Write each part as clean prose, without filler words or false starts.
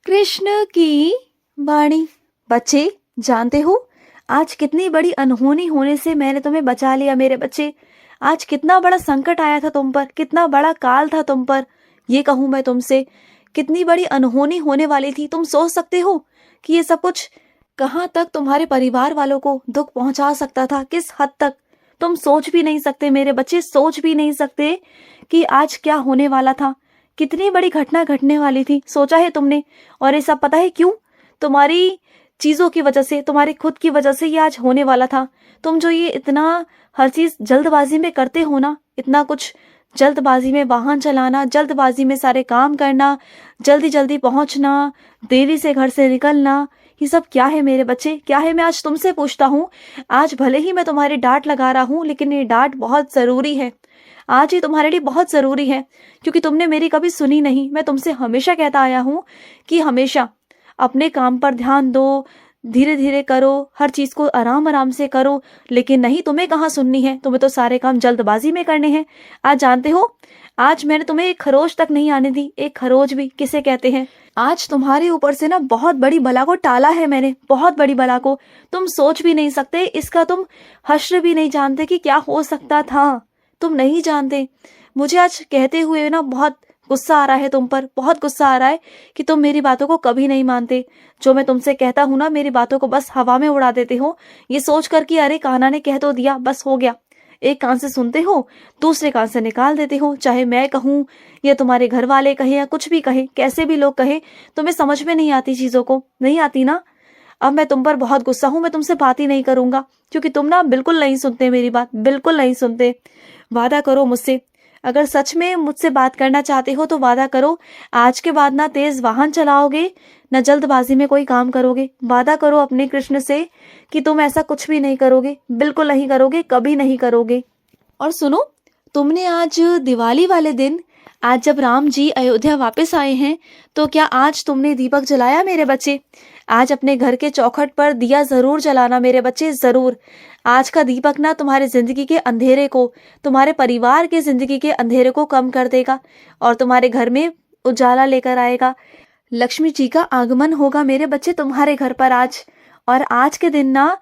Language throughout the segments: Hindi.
कृष्ण की वाणी। बच्चे, जानते हो आज कितनी बड़ी अनहोनी होने से मैंने तुम्हें बचा लिया मेरे बच्चे। आज कितना बड़ा संकट आया था तुम पर, कितना बड़ा काल था तुम पर। ये कहूं मैं तुमसे, कितनी बड़ी अनहोनी होने वाली थी। तुम सोच सकते हो कि ये सब कुछ कहाँ तक तुम्हारे परिवार वालों को दुख पहुंचा सकता था, किस हद तक। तुम सोच भी नहीं सकते मेरे बच्चे, सोच भी नहीं सकते कि आज क्या होने वाला था। कितनी बड़ी घटना घटने वाली थी, सोचा है तुमने? और ये सब पता है क्यों? तुम्हारी चीजों की वजह से, तुम्हारी खुद की वजह से ये आज होने वाला था। तुम जो ये इतना हर चीज जल्दबाजी में करते हो ना, इतना कुछ जल्दबाजी में वाहन चलाना, जल्दबाजी में सारे काम करना, जल्दी जल्दी पहुंचना, देरी से घर से निकलना, ये सब क्या है मेरे बच्चे, क्या है? मैं आज तुमसे पूछता हूँ। आज भले ही मैं तुम्हारी डांट लगा रहा हूँ, लेकिन ये डांट बहुत जरूरी है। आज ये तुम्हारे लिए बहुत जरूरी है, क्योंकि तुमने मेरी कभी सुनी नहीं। मैं तुमसे हमेशा कहता आया हूँ कि हमेशा अपने काम पर ध्यान दो, धीरे धीरे करो, हर चीज को आराम आराम से करो। लेकिन नहीं, तुम्हें कहाँ सुननी है, तुम्हें तो सारे काम जल्दबाजी में करने हैं। आज जानते हो, आज मैंने तुम्हें एक खरोच तक नहीं आने दी। एक खरोच भी किसे कहते हैं? आज तुम्हारे ऊपर से ना बहुत बड़ी बला को टाला है मैंने, बहुत बड़ी बला को। तुम सोच भी नहीं सकते इसका, तुम हश्र भी नहीं जानते कि क्या हो सकता था। तुम नहीं जानते। मुझे आज कहते हुए ना बहुत गुस्सा आ रहा है तुम पर, बहुत गुस्सा आ रहा है कि तुम मेरी बातों को कभी नहीं मानते। जो मैं तुमसे कहता हूं ना, मेरी बातों को बस हवा में उड़ा देते हो, ये सोच कर कि अरे कान्हा ने कह तो दिया, बस हो गया। एक कान से सुनते हो, दूसरे कान से निकाल देते हो। चाहे मैं कहूं या तुम्हारे घर वाले कहे या कुछ भी कहे, कैसे भी लोग कहे, तुम्हें समझ में नहीं आती, चीजों को नहीं आती ना। अब मैं तुम पर बहुत गुस्सा हूं, मैं तुमसे बात ही नहीं करूंगा, क्योंकि तुम ना बिल्कुल नहीं सुनते मेरी बात, बिल्कुल नहीं सुनते। वादा करो मुझसे, अगर सच में मुझसे बात करना चाहते हो तो वादा करो, आज के बाद ना तेज वाहन चलाओगे, न जल्दबाजी में कोई काम करोगे। वादा करो अपने कृष्ण से कि तुम ऐसा कुछ भी नहीं करोगे, बिल्कुल नहीं करोगे, कभी नहीं करोगे। और सुनो, तुमने आज दिवाली वाले दिन, आज जब राम जी अयोध्या वापस आए हैं, तो क्या आज तुमने दीपक जलाया मेरे बच्चे? आज अपने घर के चौखट पर दिया जरूर जलाना मेरे बच्चे, जरूर। आज का दीपक ना तुम्हारे जिंदगी के अंधेरे को, तुम्हारे परिवार के जिंदगी के अंधेरे को कम कर देगा और तुम्हारे घर में उजाला लेकर आएगा। लक्ष्मी जी का आगमन होगा मेरे बच्चे तुम्हारे घर पर आज। और आज के दिन ना,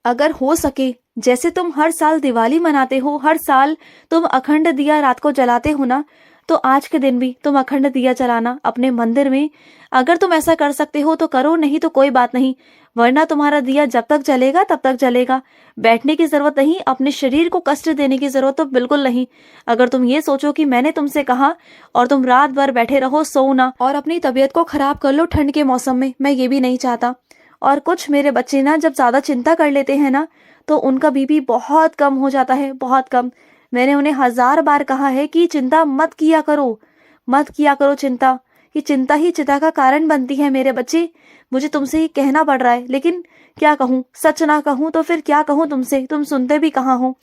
अगर हो सके, जैसे तुम हर साल दिवाली मनाते हो, हर साल तुम अखंड दिया रात को जलाते हो ना, तो आज के दिन भी तुम अखंड दिया जलाना अपने मंदिर में। अगर तुम ऐसा कर सकते हो तो करो, नहीं तो कोई बात नहीं, वरना तुम्हारा दिया जब तक जलेगा तब तक जलेगा। बैठने की जरूरत नहीं, अपने शरीर को कष्ट देने की जरूरत तो बिल्कुल नहीं। अगर तुम ये सोचो कि मैंने तुमसे कहा और तुम रात भर बैठे रहो, सो ना और अपनी तबीयत को खराब कर लो ठंड के मौसम में, मैं ये भी नहीं चाहता। और कुछ मेरे बच्चे ना जब ज्यादा चिंता कर लेते हैं ना, तो उनका बीपी बहुत कम हो जाता है, बहुत कम। मैंने उन्हें 1000 बार कहा है कि चिंता मत किया करो, मत किया करो चिंता। कि चिंता ही चिता का कारण बनती है मेरे बच्चे। मुझे तुमसे ही कहना पड़ रहा है, लेकिन क्या कहूँ, सच ना कहूँ तो फिर क्या कहूँ तुमसे, तुम सुनते भी कहाँ हो।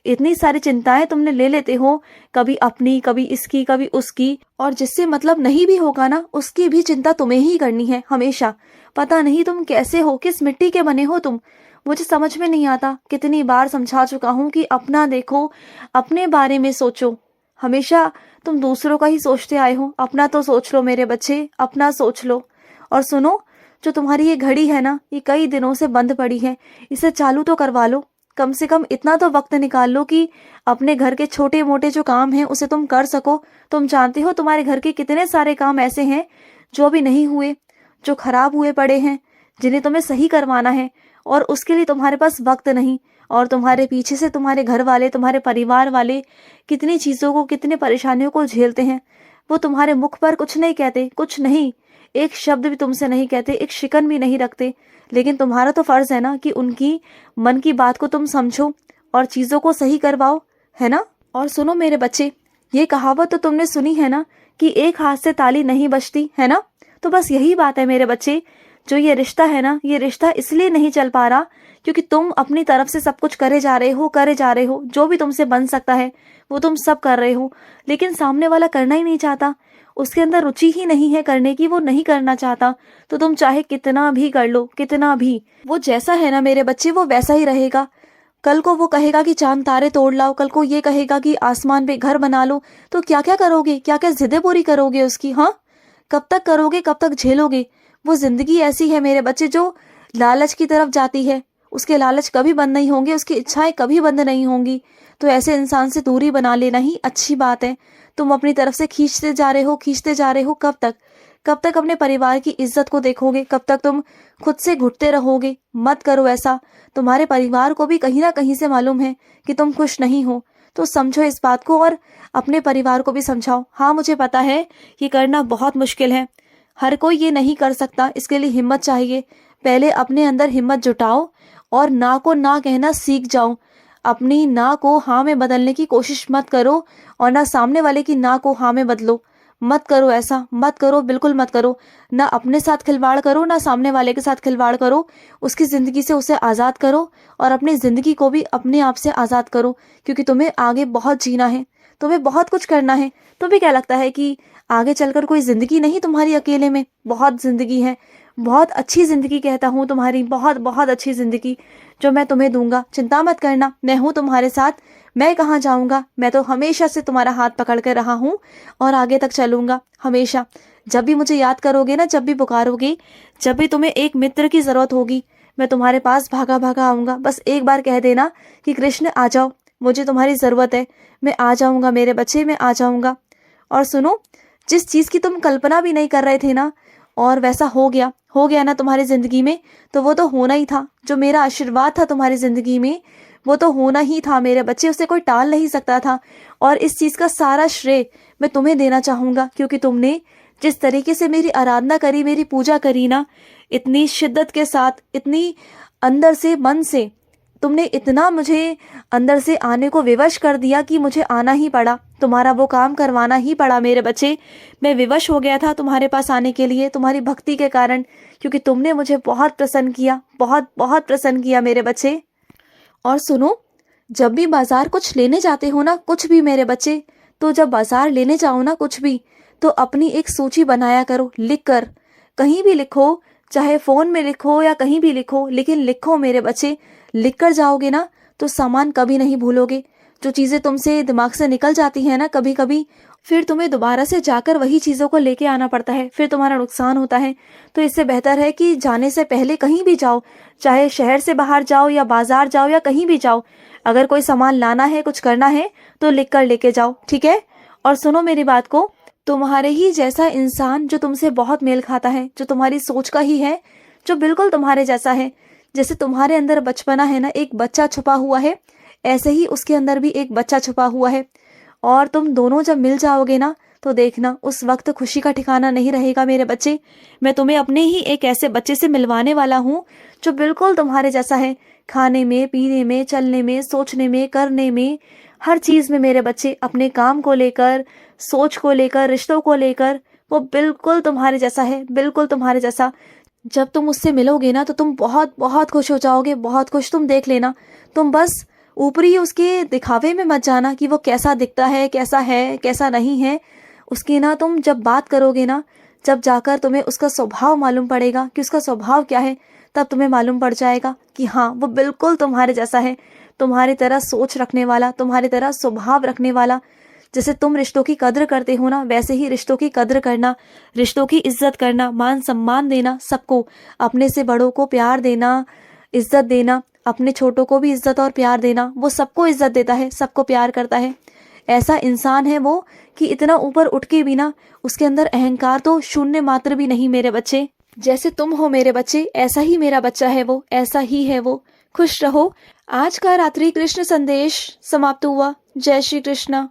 इतनी सारी चिंताएं तुमने ले लेते हो, कभी अपनी, कभी इसकी, कभी उसकी, और जिससे मतलब नहीं भी होगा ना, उसकी भी चिंता तुम्हें ही करनी है हमेशा। पता नहीं तुम कैसे हो, किस मिट्टी के बने हो तुम, मुझे समझ में नहीं आता। कितनी बार समझा चुका हूँ कि अपना देखो, अपने बारे में सोचो। हमेशा तुम दूसरों का ही सोचते आए हो, अपना तो सोच लो मेरे बच्चे, अपना सोच लो। और सुनो, जो तुम्हारी ये घड़ी है ना, ये कई दिनों से बंद पड़ी है, इसे चालू तो करवा लो। कम से कम इतना तो वक्त निकाल लो कि अपने घर के छोटे मोटे जो काम हैं उसे तुम कर सको। तुम जानते हो तुम्हारे घर के कितने सारे काम ऐसे हैं जो अभी नहीं हुए, जो खराब हुए पड़े हैं, जिन्हें तुम्हें सही करवाना है, और उसके लिए तुम्हारे पास वक्त नहीं। और तुम्हारे पीछे से तुम्हारे घर वाले, तुम्हारे परिवार वाले कितनी चीजों को, कितनी परेशानियों को झेलते हैं। वो तुम्हारे मुख पर कुछ नहीं कहते, कुछ नहीं, एक शब्द भी तुमसे नहीं कहते, एक शिकन भी नहीं रखते, लेकिन तुम्हारा तो फर्ज है ना कि उनकी मन की बात को तुम समझो और चीजों को सही करवाओ, है ना। और सुनो मेरे बच्चे, ये कहावत तो तुमने सुनी है ना कि एक हाथ से ताली नहीं बजती, है ना। तो बस यही बात है मेरे बच्चे, जो ये रिश्ता है ना, ये रिश्ता इसलिए नहीं चल पा रहा क्योंकि तुम अपनी तरफ से सब कुछ करे जा रहे हो, करे जा रहे हो, जो भी तुमसे बन सकता है वो तुम सब कर रहे हो, लेकिन सामने वाला करना ही नहीं चाहता, उसके अंदर रुचि ही नहीं है करने की, वो नहीं करना चाहता। तो तुम चाहे कितना भी कर लो, कितना भी, वो जैसा है ना मेरे बच्चे, वो वैसा ही रहेगा। कल को वो कहेगा कि चांद तारे तोड़ लाओ, कल को ये कहेगा कि आसमान पे घर बना लो, तो क्या क्या करोगे, क्या क्या जिद्दें पूरी करोगे उसकी? हाँ, कब तक करोगे, कब तक झेलोगे? वो जिंदगी ऐसी है मेरे बच्चे जो लालच की तरफ जाती है, उसके लालच कभी बंद नहीं होंगे, उसकी इच्छाएं कभी बंद नहीं होंगी। तो ऐसे इंसान से दूरी बना लेना ही अच्छी बात है। तुम अपनी तरफ से खींचते जा रहे हो, खींचते जा रहे हो। कब तक, कब तक अपने परिवार की इज्जत को देखोगे? कब तक तुम खुद से घुटते रहोगे? मत करो ऐसा। तुम्हारे परिवार को भी कहीं ना कहीं से मालूम है कि तुम खुश नहीं हो, तो समझो इस बात को और अपने परिवार को भी समझाओ। हाँ, मुझे पता है ये करना बहुत मुश्किल है, हर कोई ये नहीं कर सकता, इसके लिए हिम्मत चाहिए। पहले अपने अंदर हिम्मत जुटाओ और ना को ना कहना सीख जाओ। अपनी ना को हाँ में बदलने की कोशिश मत करो और ना सामने वाले की ना को हाँ में बदलो। मत करो ऐसा, मत करो, बिल्कुल मत करो। ना अपने साथ खिलवाड़ करो, ना सामने वाले के साथ खिलवाड़ करो। उसकी जिंदगी से उसे आज़ाद करो और अपनी जिंदगी को भी अपने आप से आज़ाद करो, क्योंकि तुम्हें आगे बहुत जीना है, तुम्हें बहुत कुछ करना है। तुम्हें क्या लगता है कि आगे चलकर कोई जिंदगी नहीं तुम्हारी अकेले में? बहुत जिंदगी है, बहुत अच्छी जिंदगी कहता हूँ तुम्हारी, बहुत बहुत अच्छी जिंदगी जो मैं तुम्हें दूंगा। चिंता मत करना, मैं हूँ तुम्हारे साथ। मैं कहाँ जाऊंगा, मैं तो हमेशा से तुम्हारा हाथ पकड़ कर रहा हूँ और आगे तक चलूंगा हमेशा। जब भी मुझे याद करोगे ना, जब भी पुकारोगे, जब भी तुम्हें एक मित्र की जरूरत होगी, मैं तुम्हारे पास भागा भागा आऊंगा। बस एक बार कह देना कि कृष्ण आ जाओ, मुझे तुम्हारी जरूरत है। मैं आ जाऊंगा मेरे बच्चे, मैं आ जाऊंगा। और सुनो, जिस चीज की तुम कल्पना भी नहीं कर रहे थे ना, और वैसा हो गया ना तुम्हारी जिंदगी में, तो वो तो होना ही था। जो मेरा आशीर्वाद था तुम्हारी जिंदगी में, वो तो होना ही था मेरे बच्चे, उसे कोई टाल नहीं सकता था। और इस चीज का सारा श्रेय मैं तुम्हें देना चाहूंगा, क्योंकि तुमने जिस तरीके से मेरी आराधना करी, मेरी पूजा करी ना, इतनी शिद्दत के साथ, इतनी अंदर से, मन से, तुमने इतना मुझे अंदर से आने को विवश कर दिया कि मुझे आना ही पड़ा, तुम्हारा वो काम करवाना ही पड़ा मेरे बच्चे। मैं विवश हो गया था तुम्हारे पास आने के लिए, तुम्हारी भक्ति के कारण, क्योंकि तुमने मुझे बहुत प्रसन्न किया, बहुत बहुत प्रसन्न किया मेरे बच्चे। और सुनो, जब भी बाजार कुछ लेने जाते हो ना, कुछ भी मेरे बच्चे, तो जब बाजार लेने जाओ ना कुछ भी, तो अपनी एक सूची बनाया करो, लिख कर। कहीं भी लिखो, चाहे फोन में लिखो या कहीं भी लिखो, लेकिन लिखो मेरे बच्चे। लिख कर जाओगे ना तो सामान कभी नहीं भूलोगे। जो चीजें तुमसे दिमाग से निकल जाती है ना कभी कभी, फिर तुम्हें दोबारा से जाकर वही चीजों को लेके आना पड़ता है, फिर तुम्हारा नुकसान होता है। तो इससे बेहतर है कि जाने से पहले कहीं भी जाओ, चाहे शहर से बाहर जाओ या बाजार जाओ या कहीं भी जाओ, अगर कोई सामान लाना है, कुछ करना है, तो लिख कर लेके जाओ, ठीक है? और सुनो मेरी बात को, तुम्हारे ही जैसा इंसान जो तुमसे बहुत मेल खाता है, जो तुम्हारी सोच का ही है, जो बिल्कुल तुम्हारे जैसा है, जैसे तुम्हारे अंदर बचपना है ना, एक बच्चा छुपा हुआ है, ऐसे ही उसके अंदर भी एक बच्चा छुपा हुआ है। और तुम दोनों जब मिल जाओगे ना, तो देखना उस वक्त खुशी का ठिकाना नहीं रहेगा मेरे बच्चे। मैं तुम्हें अपने ही एक ऐसे बच्चे से मिलवाने वाला हूँ जो बिल्कुल तुम्हारे जैसा है, खाने में, पीने में, चलने में, सोचने में, करने में, हर चीज में मेरे बच्चे। अपने काम को लेकर, सोच को लेकर, रिश्तों को लेकर, वो बिल्कुल तुम्हारे जैसा है, बिल्कुल तुम्हारे जैसा। जब तुम उससे मिलोगे ना तो तुम बहुत बहुत खुश हो जाओगे, बहुत खुश। तुम देख लेना, तुम बस ऊपरी उसके दिखावे में मत जाना कि वो कैसा दिखता है, कैसा है, कैसा नहीं है। उसकी ना तुम जब बात करोगे ना, जब जाकर तुम्हें उसका स्वभाव मालूम पड़ेगा कि उसका स्वभाव क्या है, तब तुम्हें मालूम पड़ जाएगा कि हाँ, वो बिल्कुल तुम्हारे जैसा है, तुम्हारी तरह सोच रखने वाला, तुम्हारी तरह स्वभाव रखने वाला। जैसे तुम रिश्तों की कद्र करते हो ना, वैसे ही रिश्तों की कद्र करना, रिश्तों की इज्जत करना, मान सम्मान देना सबको, अपने से बड़ों को प्यार देना, इज्जत देना, अपने छोटों को भी इज्जत और प्यार देना। वो सबको इज्जत देता है, सबको प्यार करता है। ऐसा इंसान है वो कि इतना ऊपर उठ के भी ना उसके अंदर अहंकार तो शून्य मात्र भी नहीं मेरे बच्चे। जैसे तुम हो मेरे बच्चे, ऐसा ही मेरा बच्चा है वो, ऐसा ही है वो। खुश रहो। आज का रात्रि कृष्ण संदेश समाप्त हुआ। जय श्री कृष्णा।